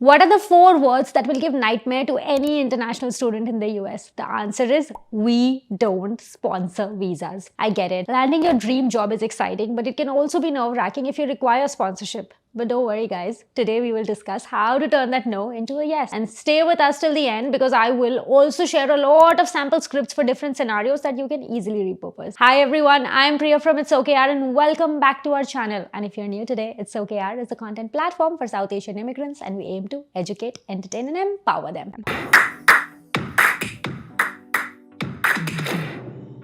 What are the 4 words that will give nightmare to any international student in the US? The answer is we don't sponsor visas. I get it. Landing your dream job is exciting, but it can also be nerve-wracking if you require sponsorship. But don't worry guys, today we will discuss how to turn that no into a yes. And stay with us till the end because I will also share a lot of sample scripts for different scenarios that you can easily repurpose. Hi everyone, I'm Priya from It's Okay Yaar and welcome back to our channel. And if you're new today, It's Okay Yaar is a content platform for South Asian immigrants and we aim to educate, entertain and empower them.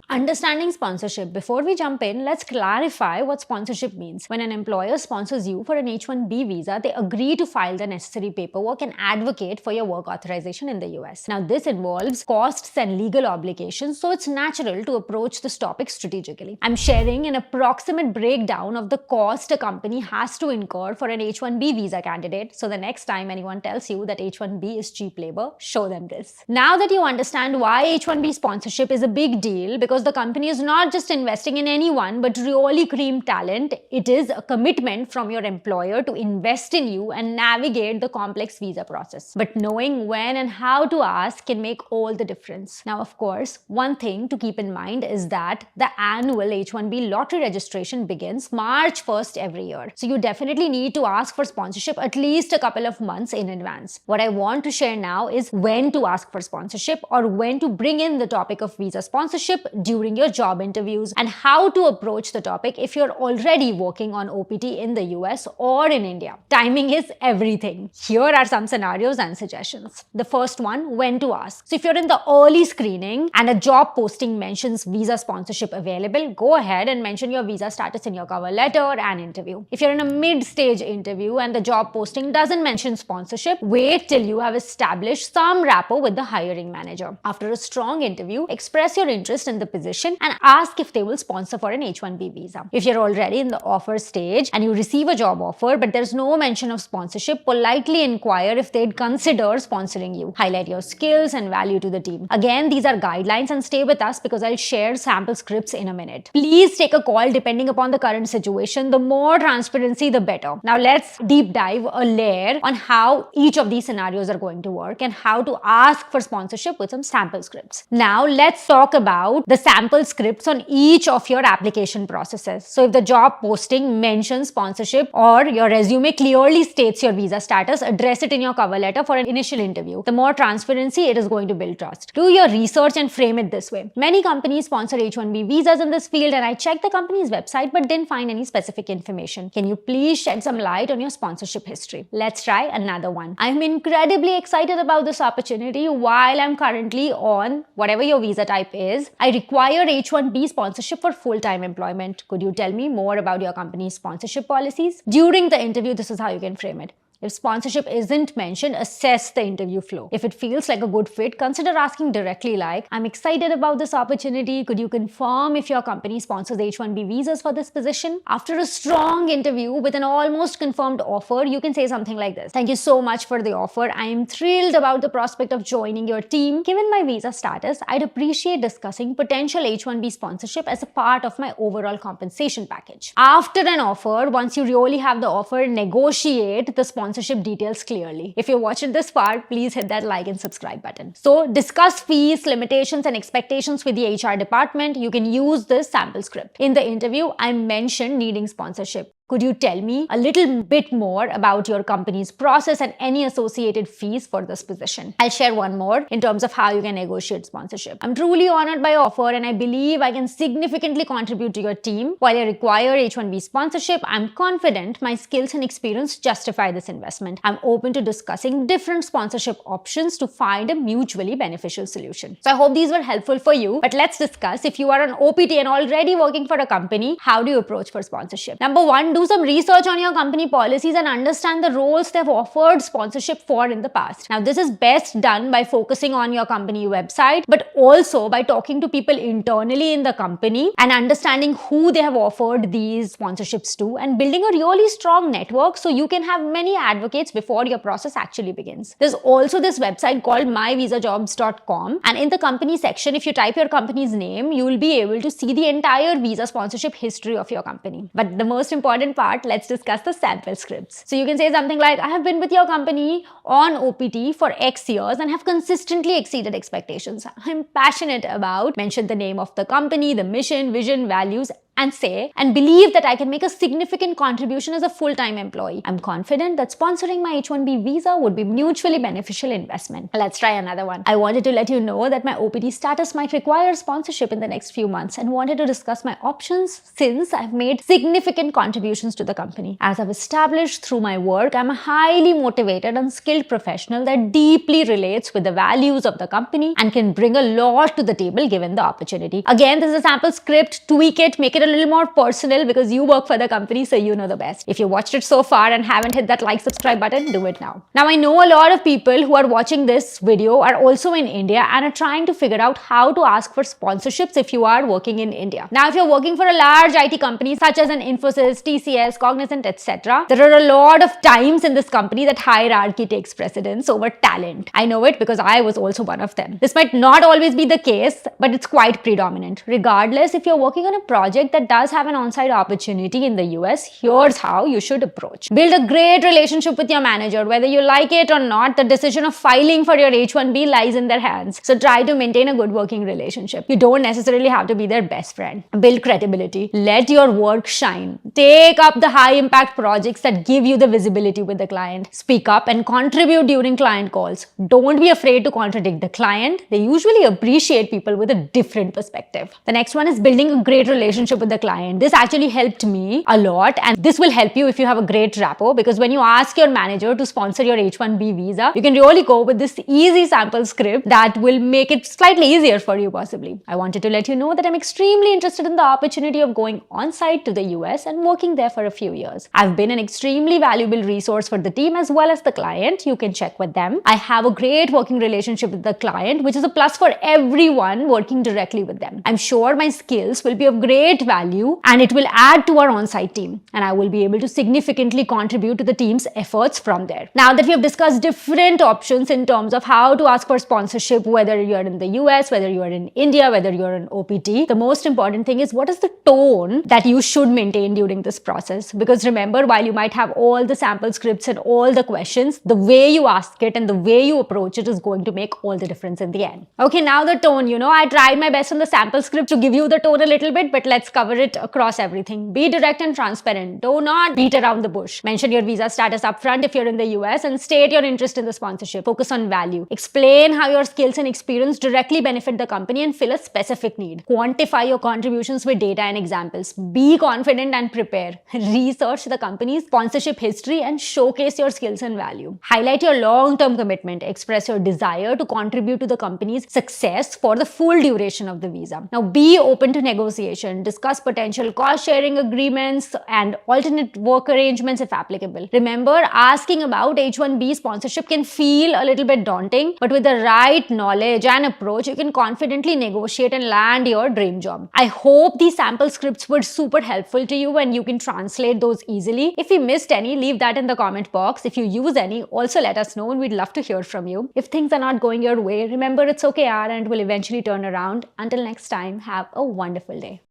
Understanding sponsorship. Before we jump in, let's clarify what sponsorship means. When an employer sponsors you for an H1B visa, they agree to file the necessary paperwork and advocate for your work authorization in the US. Now, this involves costs and legal obligations, so it's natural to approach this topic strategically. I'm sharing an approximate breakdown of the cost a company has to incur for an H1B visa candidate, so the next time anyone tells you that H1B is cheap labor, show them this. Now that you understand why H1B sponsorship is a big deal, because the company is not just investing in anyone but really cream talent, it is a commitment from your employer to invest in you and navigate the complex visa process. But knowing when and how to ask can make all the difference. Now, of course, one thing to keep in mind is that the annual H1B lottery registration begins March 1st every year. So you definitely need to ask for sponsorship at least a couple of months in advance. What I want to share now is when to ask for sponsorship or when to bring in the topic of visa sponsorship during your job interviews and how to approach the topic if you're already working on OPT in the US or in India. Timing is everything. Here are some scenarios and suggestions. The first one, when to ask. So if you're in the early screening and a job posting mentions visa sponsorship available, go ahead and mention your visa status in your cover letter and interview. If you're in a mid-stage interview and the job posting doesn't mention sponsorship, wait till you have established some rapport with the hiring manager. After a strong interview, express your interest in the position and ask if they will sponsor for an H1B visa. If you're already in the offer stage and you receive a job offer but there's no mention of sponsorship, politely inquire if they'd consider sponsoring you. Highlight your skills and value to the team. Again, these are guidelines and stay with us because I'll share sample scripts in a minute. Please take a call depending upon the current situation. The more transparency, the better. Now let's deep dive a layer on how each of these scenarios are going to work and how to ask for sponsorship with some sample scripts. Now let's talk about the sample scripts on each of your application processes. So if the job posting mentions sponsorship or your resume clearly states your visa status, address it in your cover letter for an initial interview. The more transparency, it is going to build trust. Do your research and frame it this way. Many companies sponsor H1B visas in this field and I checked the company's website but didn't find any specific information. Can you please shed some light on your sponsorship history? Let's try another one. I'm incredibly excited about this opportunity. While I'm currently on whatever your visa type is, I require H1B sponsorship for full-time employment. Could you tell me more about your company's sponsorship policies? During the interview, this is how you can frame it. If sponsorship isn't mentioned, assess the interview flow. If it feels like a good fit, consider asking directly like, I'm excited about this opportunity. Could you confirm if your company sponsors H1B visas for this position? After a strong interview with an almost confirmed offer, you can say something like this. Thank you so much for the offer. I am thrilled about the prospect of joining your team. Given my visa status, I'd appreciate discussing potential H1B sponsorship as a part of my overall compensation package. After an offer, once you really have the offer, negotiate the sponsorship details clearly. If you're watching this far, please hit that like and subscribe button. So discuss fees, limitations and expectations with the HR department. You can use this sample script. In the interview, I mentioned needing sponsorship. Could you tell me a little bit more about your company's process and any associated fees for this position? I'll share one more in terms of how you can negotiate sponsorship. I'm truly honored by your offer and I believe I can significantly contribute to your team. While I require H1B sponsorship, I'm confident my skills and experience justify this investment. I'm open to discussing different sponsorship options to find a mutually beneficial solution. So I hope these were helpful for you, but let's discuss if you are on OPT and already working for a company, how do you approach for sponsorship? Number one, do some research on your company policies and understand the roles they've offered sponsorship for in the past. Now, this is best done by focusing on your company website, but also by talking to people internally in the company and understanding who they have offered these sponsorships to and building a really strong network so you can have many advocates before your process actually begins. There's also this website called myvisajobs.com, and in the company section, if you type your company's name, you will be able to see the entire visa sponsorship history of your company. But the most important important part, let's discuss the sample scripts. So you can say something like, I have been with your company on OPT for X years and have consistently exceeded expectations. I'm passionate about, mention the name of the company, the mission, vision, values, and say and believe that I can make a significant contribution as a full-time employee. I'm confident that sponsoring my H1B visa would be mutually beneficial investment. Let's try another one. I wanted to let you know that my OPT status might require sponsorship in the next few months and wanted to discuss my options since I've made significant contributions to the company. As I've established through my work, I'm a highly motivated and skilled professional that deeply relates with the values of the company and can bring a lot to the table given the opportunity. Again, this is a sample script. Tweak it, make it a little more personal because you work for the company, so you know the best. If you watched it so far and haven't hit that like, subscribe button, do it now. Now, I know a lot of people who are watching this video are also in India and are trying to figure out how to ask for sponsorships if you are working in India. Now, if you're working for a large IT company such as an Infosys, TCS, Cognizant, etc., there are a lot of times in this company that hierarchy takes precedence over talent. I know it because I was also one of them. This might not always be the case, but it's quite predominant. Regardless, if you're working on a project that does have an on-site opportunity in the US, here's how you should approach. Build a great relationship with your manager. Whether you like it or not, the decision of filing for your H1B lies in their hands. So try to maintain a good working relationship. You don't necessarily have to be their best friend. Build credibility. Let your work shine. Take up the high-impact projects that give you the visibility with the client. Speak up and contribute during client calls. Don't be afraid to contradict the client. They usually appreciate people with a different perspective. The next one is building a great relationship with the client. This actually helped me a lot, and this will help you if you have a great rapport, because when you ask your manager to sponsor your H1B visa, you can really go with this easy sample script that will make it slightly easier for you possibly. I wanted to let you know that I'm extremely interested in the opportunity of going on site to the US and working there for a few years. I've been an extremely valuable resource for the team as well as the client. You can check with them. I have a great working relationship with the client, which is a plus for everyone working directly with them. I'm sure my skills will be of great value and it will add to our on-site team, and I will be able to significantly contribute to the team's efforts from there. Now that we have discussed different options in terms of how to ask for sponsorship, whether you're in the US, whether you're in India, whether you're in OPT, the most important thing is what is the tone that you should maintain during this process. Because remember, while you might have all the sample scripts and all the questions, the way you ask it and the way you approach it is going to make all the difference in the end. Okay, now the tone, I tried my best on the sample script to give you the tone a little bit, but let's cover it across everything. Be direct and transparent. Do not beat around the bush. Mention your visa status upfront if you're in the US and state your interest in the sponsorship. Focus on value. Explain how your skills and experience directly benefit the company and fill a specific need. Quantify your contributions with data and examples. Be confident and prepare. Research the company's sponsorship history and showcase your skills and value. Highlight your long-term commitment. Express your desire to contribute to the company's success for the full duration of the visa. Now, be open to negotiation. Discuss potential cost-sharing agreements and alternate work arrangements if applicable. Remember, asking about H1B sponsorship can feel a little bit daunting, but with the right knowledge and approach, you can confidently negotiate and land your dream job. I hope these sample scripts were super helpful to you and you can translate those easily. If you missed any, leave that in the comment box. If you use any, also let us know and we'd love to hear from you. If things are not going your way, remember it's okay, Yaar, and it will eventually turn around. Until next time, have a wonderful day.